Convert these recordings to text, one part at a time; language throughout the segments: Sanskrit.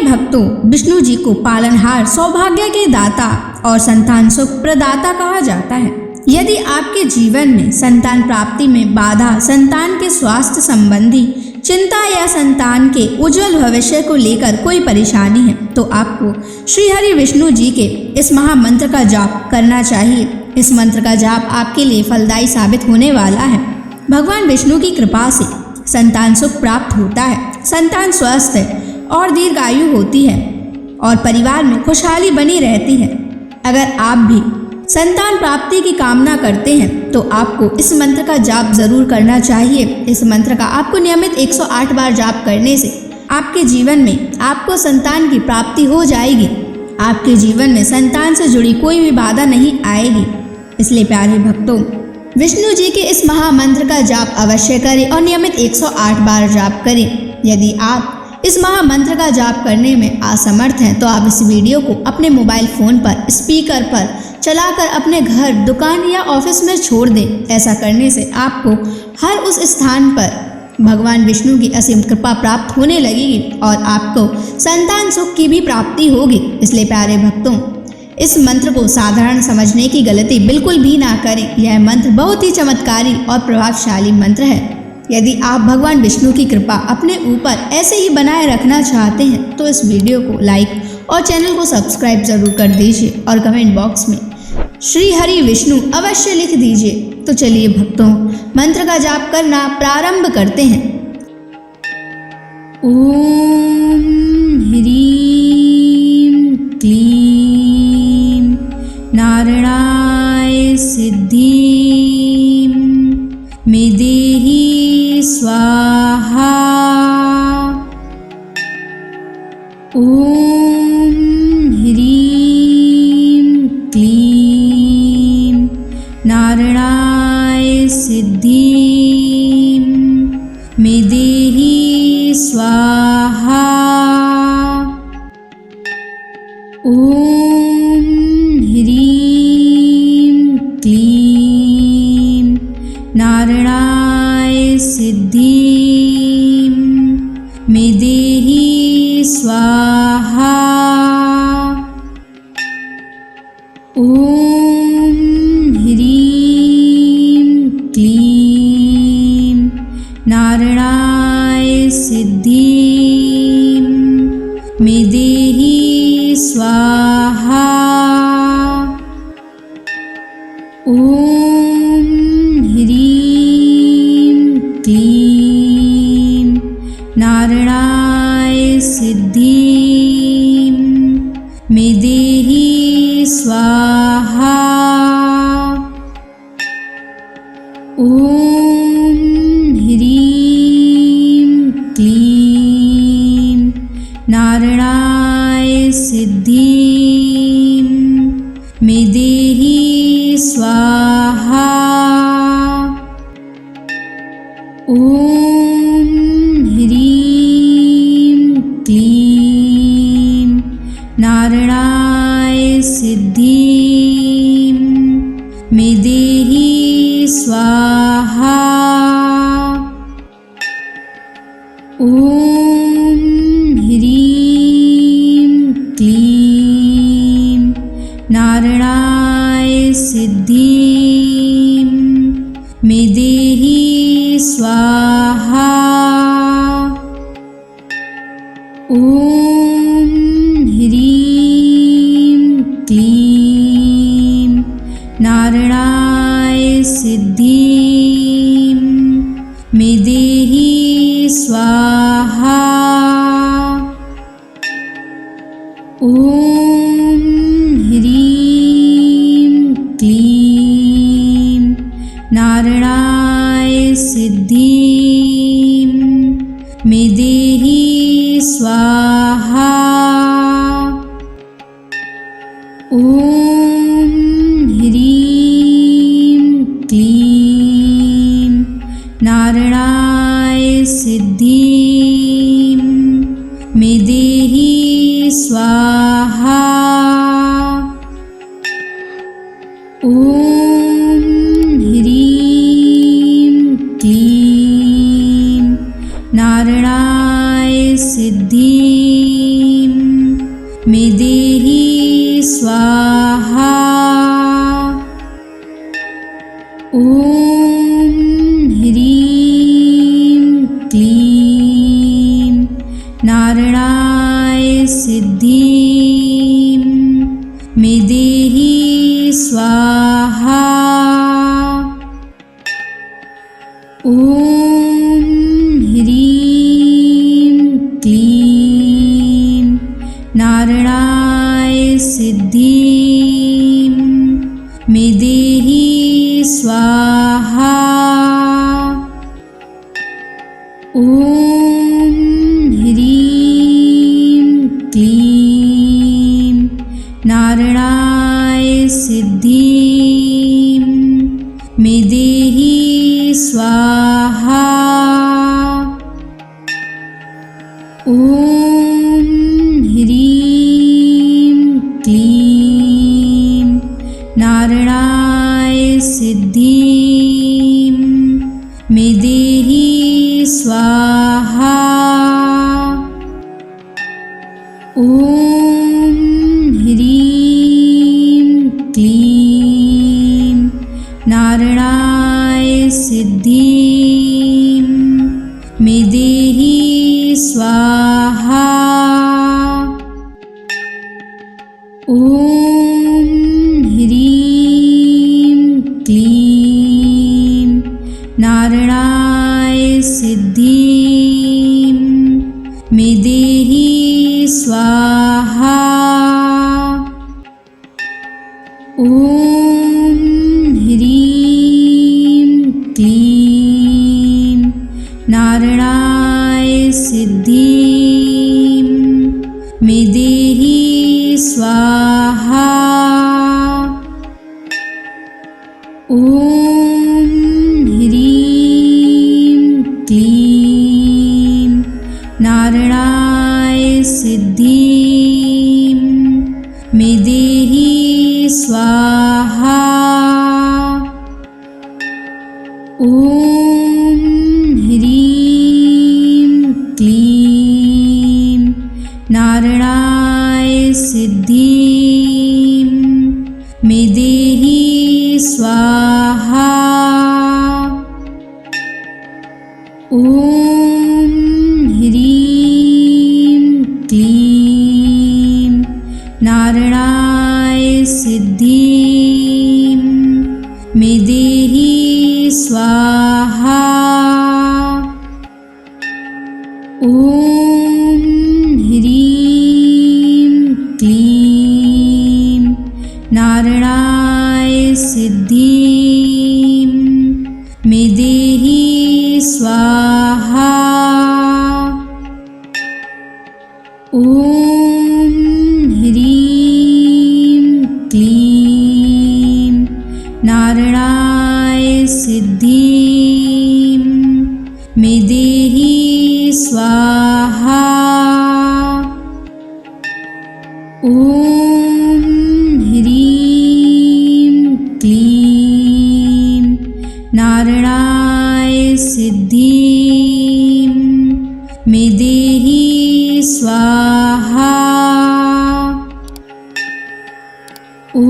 भक्तों, विष्णु जी को पालनहार, सौभाग्य के दाता और संतान सुख प्रदाता कहा जाता है। यदि आपके जीवन में संतान प्राप्ति में बाधा, संतान के स्वास्थ्य संबंधी चिंता या संतान के उज्जवल भविष्य को लेकर कोई परेशानी है, तो आपको श्री हरि विष्णु जी के इस महामंत्र का जाप करना चाहिए। इस मंत्र का जाप आपके लिए फलदायी साबित होने वाला है। भगवान विष्णु की कृपा से संतान सुख प्राप्त होता है, संतान स्वस्थ है और दीर्घायु होती है और परिवार में खुशहाली बनी रहती है। अगर आप भी संतान प्राप्ति की कामना करते हैं तो आपको इस मंत्र का जाप जरूर करना चाहिए। इस मंत्र का आपको नियमित 108 बार जाप करने से आपके जीवन में आपको संतान की प्राप्ति हो जाएगी। आपके जीवन में संतान से जुड़ी कोई भी बाधा नहीं आएगी। इसलिए प्यारे भक्तों, विष्णु जी के इस महामंत्र का जाप अवश्य करें और नियमित 108 बार जाप करें। यदि आप इस महामंत्र का जाप करने में असमर्थ हैं तो आप इस वीडियो को अपने मोबाइल फोन पर स्पीकर पर चलाकर अपने घर, दुकान या ऑफिस में छोड़ दें। ऐसा करने से आपको हर उस स्थान पर भगवान विष्णु की असीम कृपा प्राप्त होने लगेगी और आपको संतान सुख की भी प्राप्ति होगी। इसलिए प्यारे भक्तों, इस मंत्र को साधारण समझने की गलती बिल्कुल भी ना करें। यह मंत्र बहुत ही चमत्कारी और प्रभावशाली मंत्र है। यदि आप भगवान विष्णु की कृपा अपने ऊपर ऐसे ही बनाए रखना चाहते हैं तो इस वीडियो को लाइक और चैनल को सब्सक्राइब जरूर कर दीजिए और कमेंट बॉक्स में श्री हरि विष्णु अवश्य लिख दीजिए। तो चलिए भक्तों, मंत्र का जाप करना प्रारंभ करते हैं। ओम ह्रीं क्लीं नारायणाय सिद्धिं मे देहि स्वाहा। ओम ह्रीं क्लीं नारायणाय सिद्धिं मे देहि स्वाहा। ओम ह्रीं क्लीं नारायणाय सिद्धिं मे देहि स्वाहा। ओम ह्रीं क्लीं नारायणाय सिद्धिं मे देहि स्वाहा। ओम ह्रीं क्लीं नारायणाय सिद्धिं मे देहि स्वाहा। ओम ह्रीं क्लीं नारायणाय सिद्धिं मे देहि स्वाहा। ओम ह्रीं क्लीं नारायणाय सिद्धिं मे देहि स्वाहा। ओम ह्रीं क्लीं नारायणाय सिद्धिं मे देहि स्वाहा। ओम ह्रीं क्लीं नारायणाय सिद्धिं मे देहि स्वाहा। ओम ह्रीं क्लीं नारायणाय सिद्धिं मे देहि स्वाहा। ओम ह्रीं क्लीं नारायणाय सिद्धिं मे देहि स्वाहा। ओम ह्रीं क्लीं नारायणाय सिद्धिं ॐ ह्रीं क्लीं नारायणाय सिद्धिं मे देहि स्वाहा। ॐ ह्रीं क्लीं नारायणाय सिद्धिं मे देहि स्वाहा। ॐ ह्रीं क्लीं नारायणाय सिद्धिं मे देहि स्वाहा। ॐ ह्रीं क्लीं नारायणाय सिद्धिं मे देहि स्वाहा। ॐ ह्रीं क्लीं नारायणाय सिद्धिं मे देहि स्वाहा। ॐ ह्रीं क्लीं नारायणाय सिद्धिं मे देहि स्वाहा। ॐ ह्रीं क्लीं नारायणाय सिद्धिं मे देहि स्वाहा। ॐ ह्रीं क्लीं नारायणाय सिद्धिं मे देहि स्वाहा। ॐ ह्रीं क्लीं नारायणाय सिद्धिं मे देहि स्वाहा। ॐ ह्रीं क्लीं नारायणाय सिद्धिं मे देहि स्वाहा। ॐ ह्रीं क्लीं नारायणाय सिद्धिं मे देहि स्वाहा। ॐ ह्रीं क्लीं नारायणाय सिद्धिं मे देहि स्वाहा। ॐ ह्रीं क्लीं नारायणाय सिद्धिं मे देहि स्वाहा। ॐ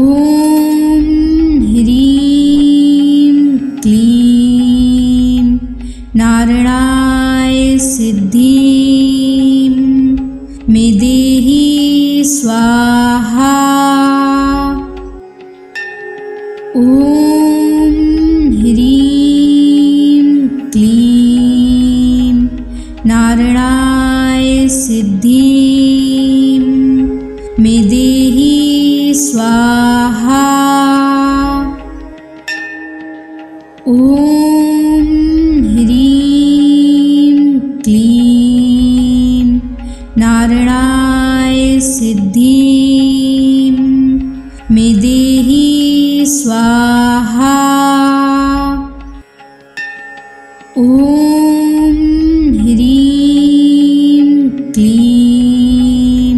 ह्रीं क्लीं नारायणाय सिद्धिं मे देहि स्वाहा। ॐ ह्रीं क्लीं नारायणाय सिद्धिं मे देहि स्वाहा। ॐ ह्रीं क्लीं नारायणाय सिद्धिं मे देहि स्वाहा। ॐ ह्रीं क्लीं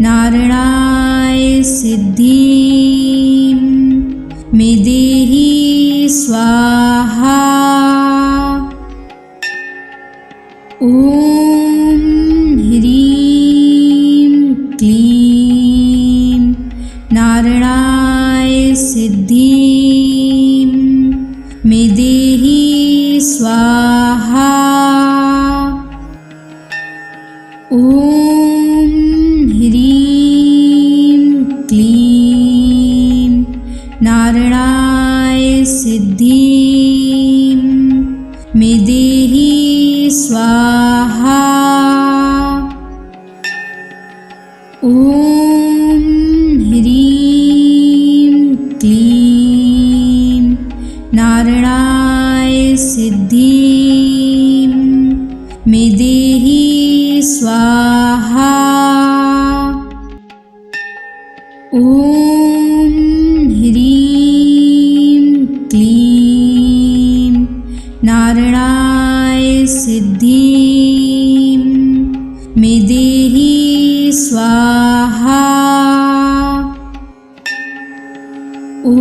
नारायणाय सिद्धिं मे देहि स्वाहा। ॐ ह्रीं क्लीं नारायणाय सिद्धिं स्वाहा। ॐ ह्रीं क्लीं नारायणाय सिद्धिं मे देहि स्वाहा। ॐ ह्रीं क्लीं नारायणाय सिद्धिं मे देहि स्वाहा। ॐ ह्रीं क्लीं नारायणाय सिद्धिं मे देहि स्वाहा। ॐ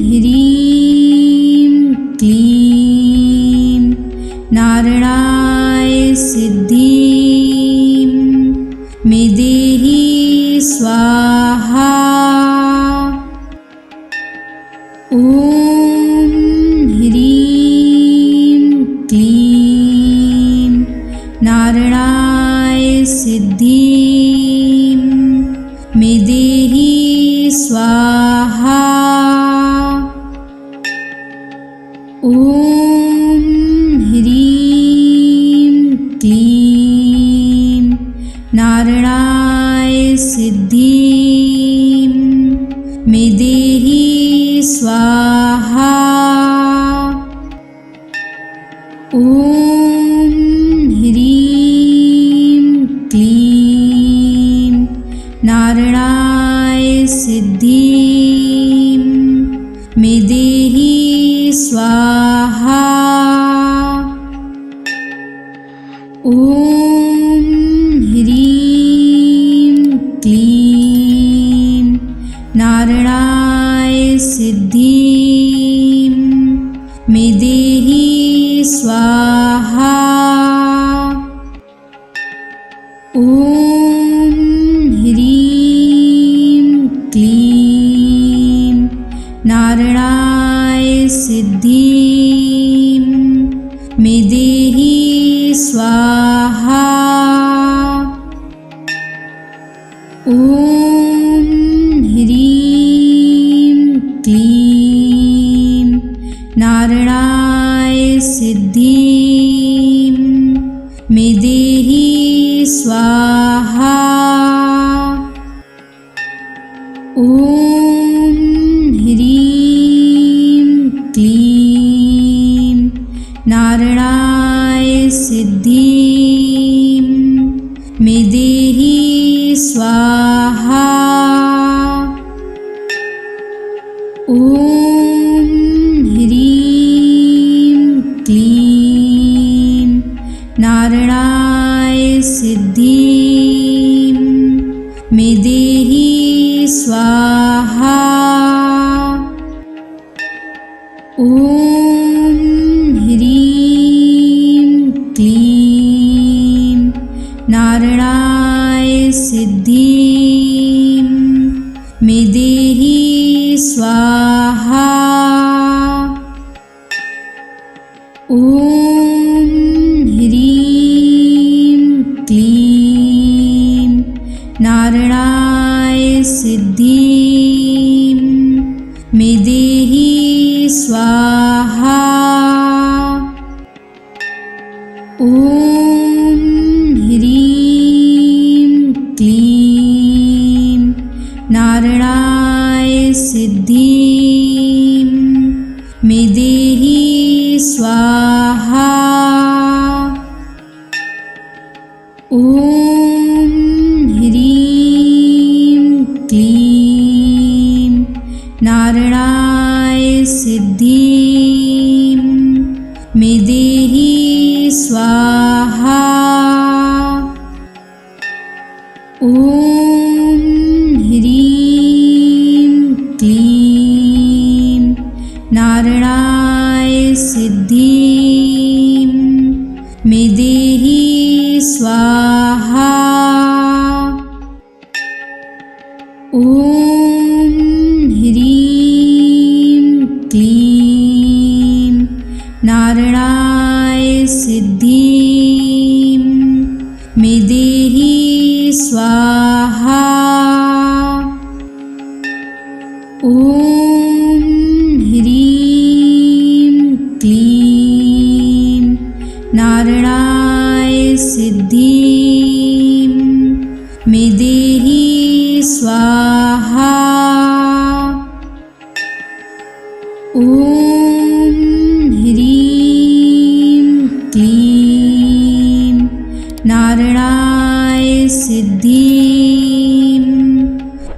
ह्रीं क्लीं नारायणाय सिद्धिं मे देहि स्वाहा। ॐ ह्रीं क्लीं नारायणाय सिद्धिं मे देहि स्वाहा। ॐ ह्रीं क्लीं नारायणाय सिद्धिं मे देहि स्वाहा। ॐ ह्रीं क्लीं नारायणाय सिद्धिं मे देहि स्वाहा। ॐ ह्रीं क्लीं नारायणाय सिद्धिं मे देहि स्वाहा। ॐ ह्रीं क्लीं नारायणाय सिद्धिं मे देहि स्वाहा। ॐ ह्रीं क्लीं नारायणाय सिद्धिं मे देहि स्वाहा। ॐ ह्रीं क्लीं नारायणाय सिद्धिं मे देहि स्वाहा। ॐ ह्रीं क्लीं नारायणाय सिद्धिं मे देहि स्वाहा। ॐ ह्रीं क्लीं नारायणाय सिद्धिं मे देहि स्वाहा। ॐ ह्रीं क्लीं नारायणाय सिद्धिं मे देहि स्वाहा। ॐ ह्रीं क्लीं नारायणाय सिद्धिं मे देहि स्वाहा। ॐ ह्रीं क्लीं नारायणाय सिद्धिं मे देहि स्वाहा। ॐ ह्रीं क्लीं नारायणाय सिद्धिं मे देहि स्वाहा। ॐ ह्रीं क्लीं नारायणाय सिद्धिं मे देहि स्वाहा। ॐ ह्रीं क्लीं नारायणाय सिद्धिं मे देहि स्वाहा। ॐ ह्रीं क्लीं नारायणाय सिद्धिं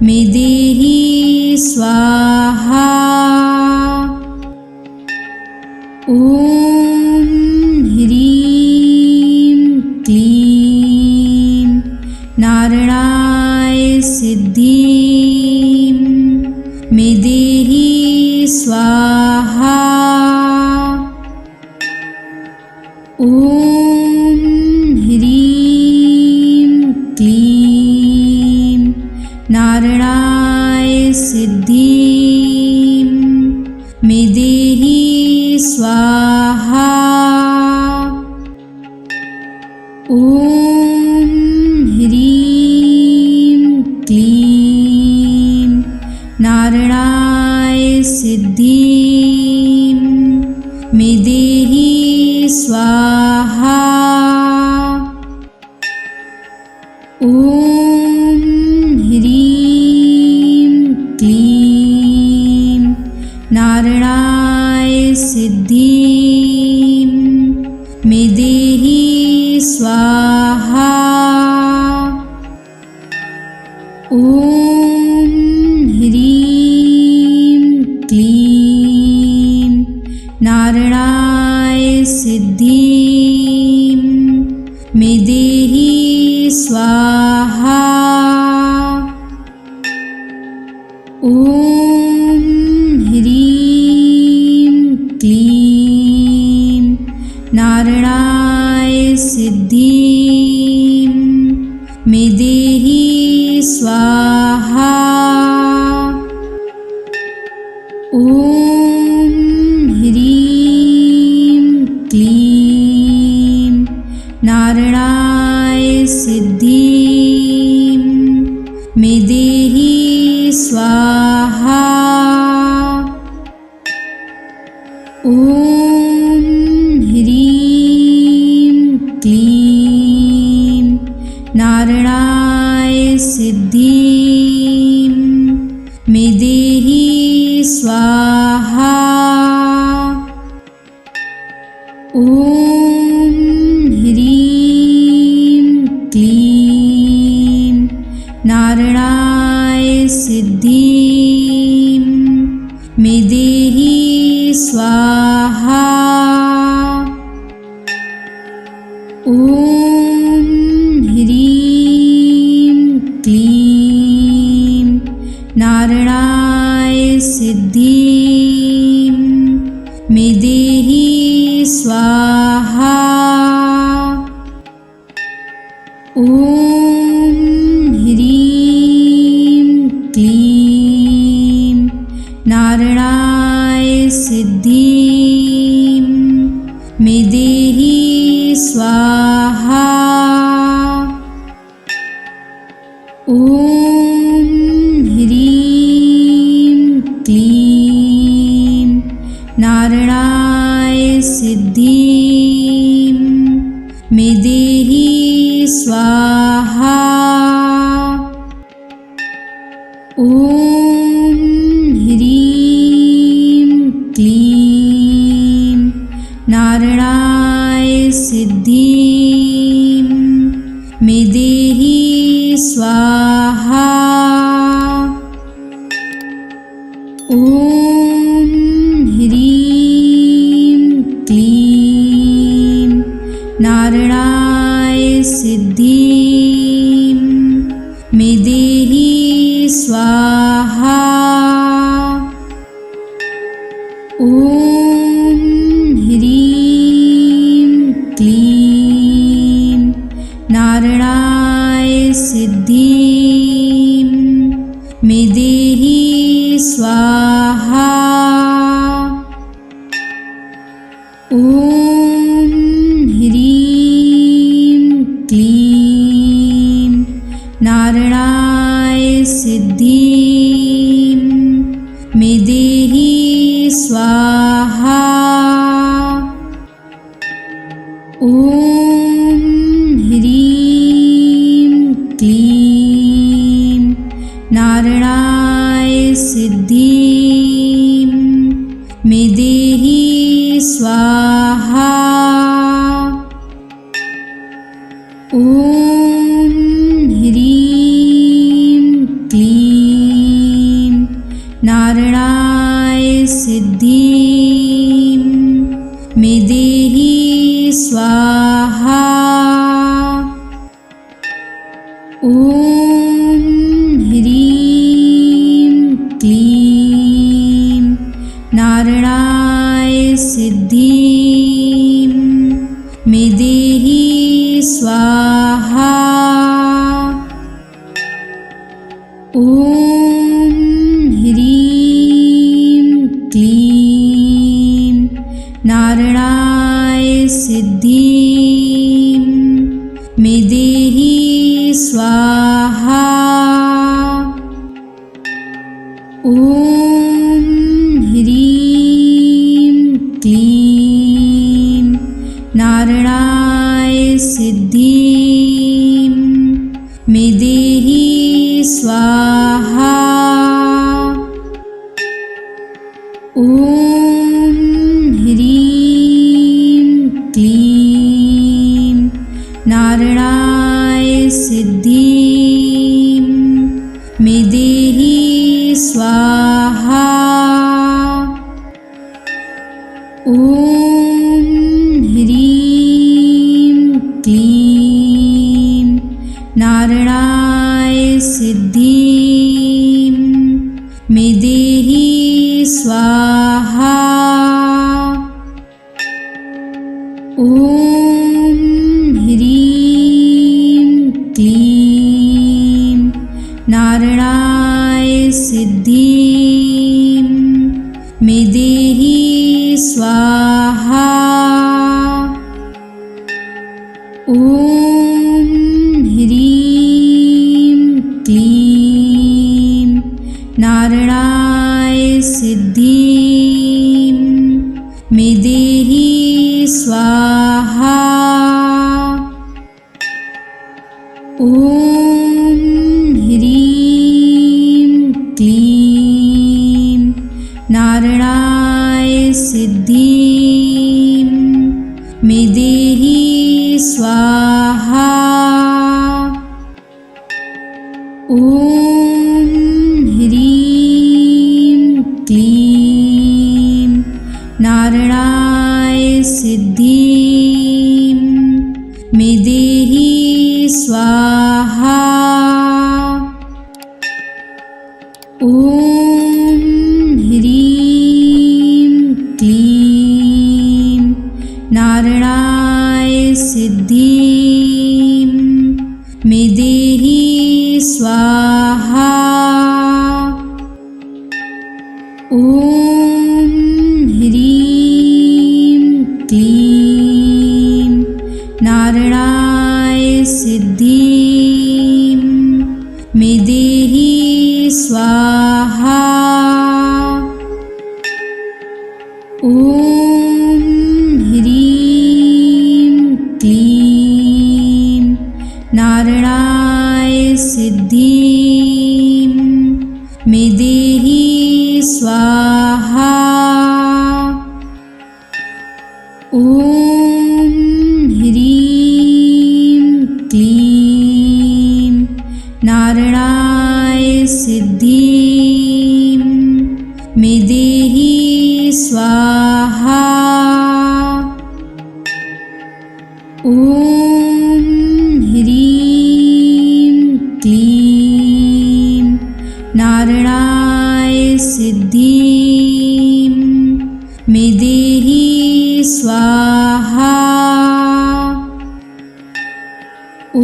मे देहि स्वाहा। ॐ ह्रीं क्लीं नारायणाय सिद्धिं मे देहि स्वाहा। ॐ ह्रीं क्लीं नारायणाय सिद्धिं मे देहि स्वाहा। ॐ ह्रीं क्लीं नारायणाय सिद्धिं मे देहि स्वाहा। ॐ ह्रीं क्लीं नारायणाय सिद्धिं मे देहि स्वाहा। ॐ ह्रीं क्लीं नारायणाय सिद्धिं मे देहि स्वाहा। ॐ ह्रीं क्लीं नारायणाय सिद्धिं मे देहि स्वाहा। ॐ ह्रीं क्लीं नारायणाय सिद्धिं मे देहि स्वाहा। ॐ ह्रीं क्लीं नारायणाय सिद्धिं मे देहि स्वाहा। ॐ ह्रीं क्लीं नारायणाय सिद्धिं मे देहि स्वाहा। ॐ ह्रीं क्लीं नारायणाय सिद्धिं मे देहि स्वाहा। ॐ ह्रीं क्लीं नारायणाय सिद्धिं मे देहि स्वाहा। ॐ ह्रीं क्लीं नारायणाय सिद्धिं मे देहि स्वाहा। ॐ ह्रीं क्लीं नारायणाय सिद्धिं मे देहि स्वाहा। ॐ ह्रीं क्लीं नारायणाय सिद्धिं मे देहि स्वाहा। ॐ ह्रीं क्लीं नारायणाय सिद्धिं मे देहि स्वाहा। ॐ ॐ ह्रीं क्लीं नारायणाय सिद्धिं मे देहि स्वाहा। ॐ ह्रीं क्लीं नारायणाय सिद्धिं मे देहि स्वाहा। ॐ ह्रीं क्लीं नारायणाय सिद्धिं मे देहि स्वाहा। ॐ ह्रीं क्लीं नारायणाय सिद्धिं मे देहि स्वाहा। ॐ ह्रीं क्लीं नारायणाय सिद्धिं मे देहि स्वाहा। ॐ ह्रीं क्लीं नारायणाय सिद्धिं मे देहि स्वाहा। ॐ ह्रीं क्लीं नारायणाय सिद्धिं मे देहि स्वाहा। ॐ ह्रीं क्लीं नारायणाय सिद्धिं मे देहि स्वाहा। ॐ ह्रीं क्लीं नारायणाय सिद्धिं मे देहि स्वाहा। ॐ ह्रीं क्लीं नारायणाय सिद्धिं मे देहि स्वाहा। ॐ ह्रीं क्लीं नारायणाय सिद्धिं मे देहि स्वाहा। ॐ ह्रीं क्लीं नारायणाय सिद्धिं मे देहि स्वाहा। ॐ ह्रीं क्लीं नारायणाय सिद्धिं मे देहि स्वाहा। ॐ ह्रीं क्लीं नारायणाय सिद्धिं मे देहि स्वाहा। ॐ ह्रीं क्लीं नारायणाय सिद्धिं मे देहि स्वाहा। ॐ ह्रीं क्लीं नारायणाय सिद्धिं मे देहि स्वाहा। ॐ ह्रीं क्लीं नारायणाय सिद्धिं मे देहि स्वाहा। ॐ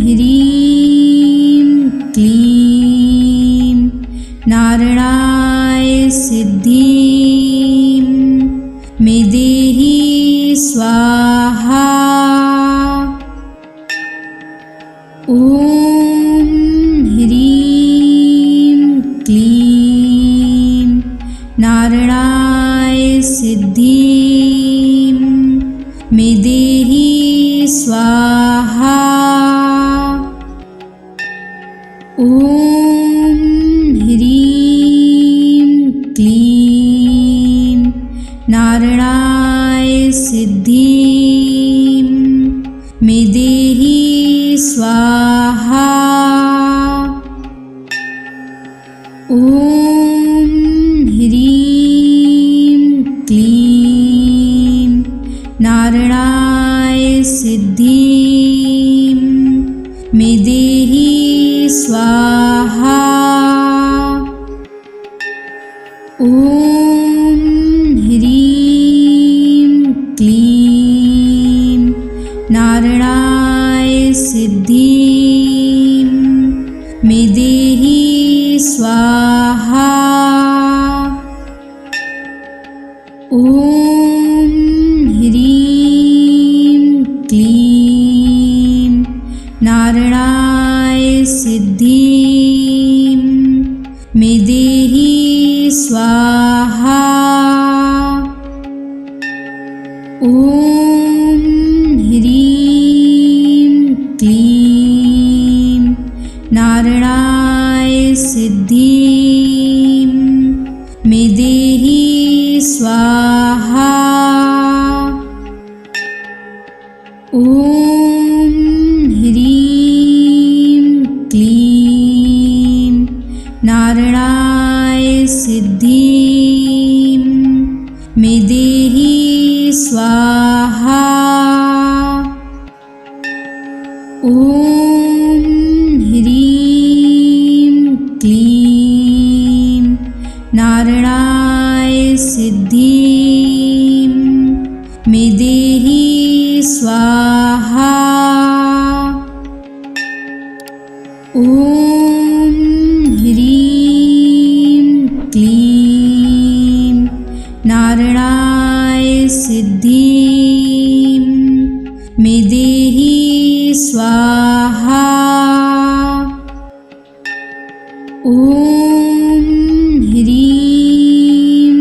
ह्रीं क्लीं नारायणाय सिद्धिं मे स्वाहा। ॐ ह्रीं क्लीं नारायणाय सिद्धिं मे देहि स्वाहा। ॐ ह्रीं क्लीं नारायणाय सिद्धिं मे देहि स्वाहा। ॐ ह्रीं क्लीं नारायणाय सिद्धिं मे देहि स्वाहा। ॐ ह्रीं क्लीं नारायणाय सिद्धिं मे देहि स्वाहा। ॐ ह्रीं क्लीं नारायणाय सिद्धिं मे देहि स्वाहा। ॐ ह्रीं क्लीं नारायणाय सिद्धिं मे देहि स्वाहा। ॐ ह्रीं क्लीं नारायणाय सिद्धिं मे देहि स्वाहा। ॐ ह्रीं क्लीं नारायणाय सिद्धिं मे देहि स्वाहा। ॐ ह्रीं क्लीं नारायणाय सिद्धिं मे देहि स्वाहा। ॐ ह्रीं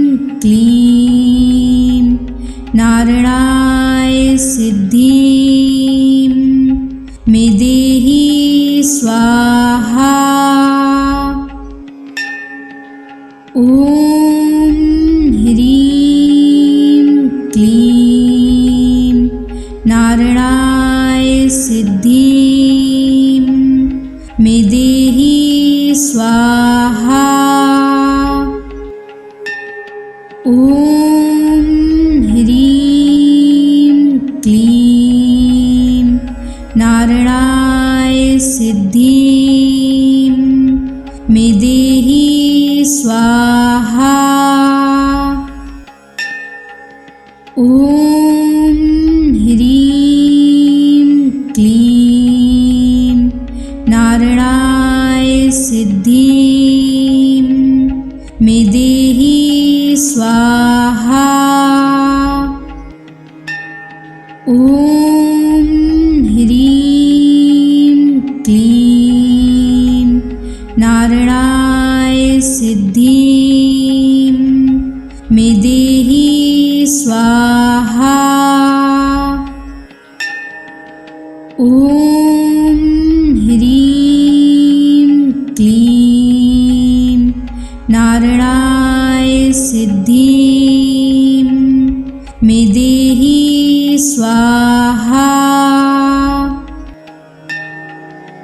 क्लीं नारायणाय सिद्धिं मे देहि स्वाहा। ॐ ह्रीं क्लीं नारायणाय सिद्धिं मे देहि स्वाहा। ॐ ह्रीं क्लीं नारायणाय सिद्धिं मे देहि स्वाहा। ॐ ह्रीं क्लीं नारायणाय सिद्धिं मे देहि स्वाहा। ॐ ह्रीं क्लीं नारायणाय सिद्धिं मे देहि स्वाहा। ॐ ह्रीं क्लीं नारायणाय सिद्धिं मे देहि स्वाहा।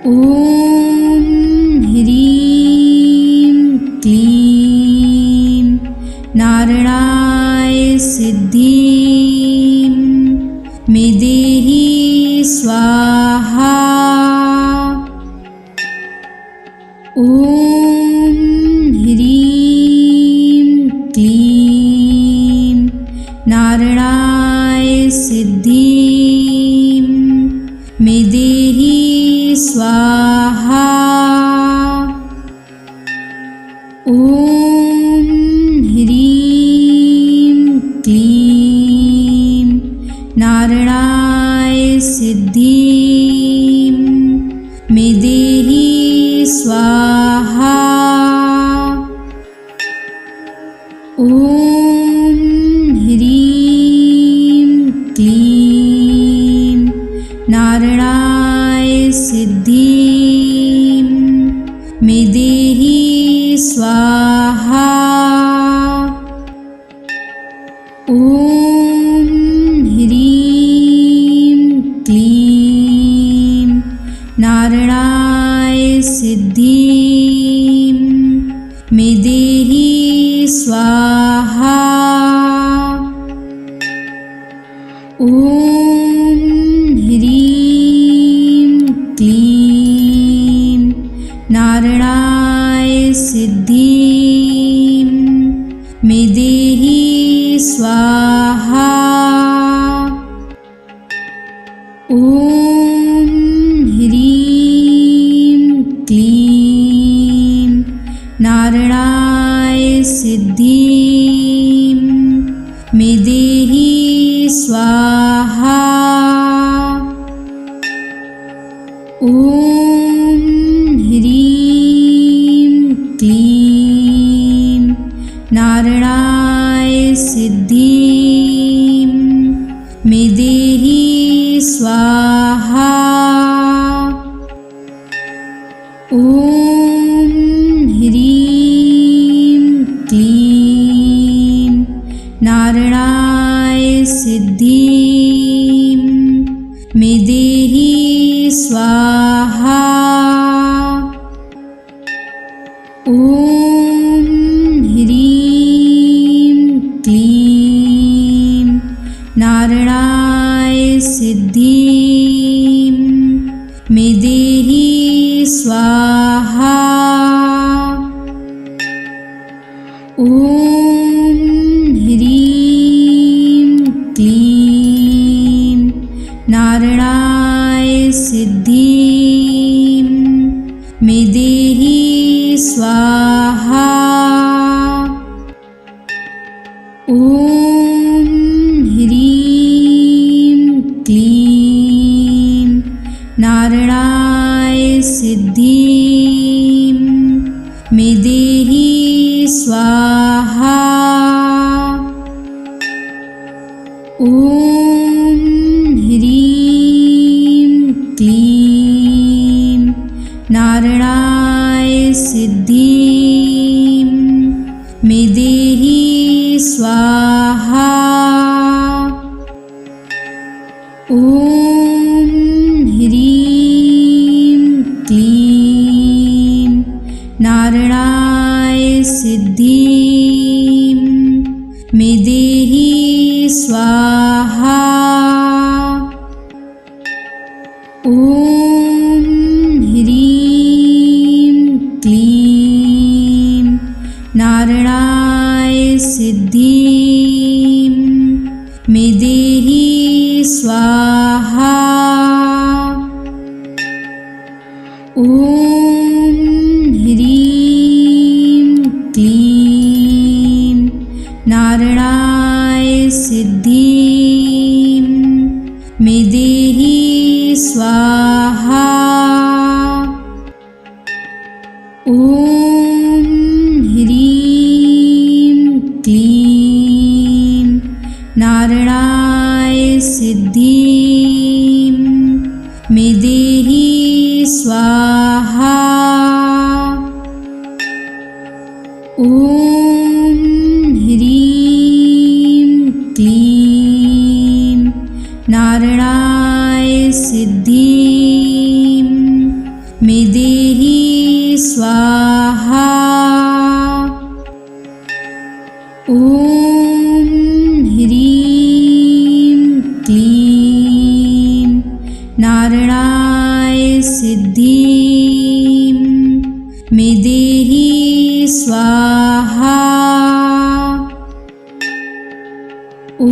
ॐ ह्रीं क्लीं नारायणाय सिद्धिं मे देहि स्वाहा। ॐ ह्रीं क्लीं नारायणाय सिद्धिं मे देहि स्वाहा। ॐ ह्रीं क्लीं नारायणाय सिद्धिं मे देहि स्वाहा। ॐ ह्रीं क्लीं नारायणाय सिद्धिं मे देहि स्वाहा। ॐ ह्रीं क्लीं नारायणाय सिद्धिं मे देहि स्वाहा। ॐ ह्रीं क्लीं नारायणाय सिद्धिं मे देहि स्वाहा। ॐ ह्रीं क्लीं नारायणाय सिद्धिं मे देहि स्वाहा। ॐ ह्रीं क्लीं नारायणाय सिद्धिं मे देहि स्वाहा। ॐ ह्रीं क्लीं नारायणाय सिद्धिं मे देहि स्वाहा। ॐ ह्रीं क्लीं नारायणाय सिद्धिं मे देहि स्वाहा। ॐ ह्रीं क्लीं नारायणाय सिद्धिं मे देहि स्वाहा। ॐ ह्रीं क्लीं नारायणाय सिद्धिं मे देहि स्वाहा। ॐ ह्रीं क्लीं नारायणाय सिद्धिं मे देहि स्वाहा। ॐ ह्रीं क्लीं नारायणाय सिद्धिं मे देहि स्वाहा। ॐ ह्रीं क्लीं नारायणाय सिद्धिं मे देहि स्वाहा। ॐ ह्रीं क्लीं नारायणाय सिद्धिं मे देहि स्वाहा। ॐ ह्रीं क्लीं नारायणाय सिद्धिं मे देहि स्वाहा। ॐ ह्रीं क्लीं नारायणाय सिद्धिं मे देहि स्वाहा। ॐ ह्रीं क्लीं नारायणाय सिद्धिं मे देहि स्वाहा। ॐ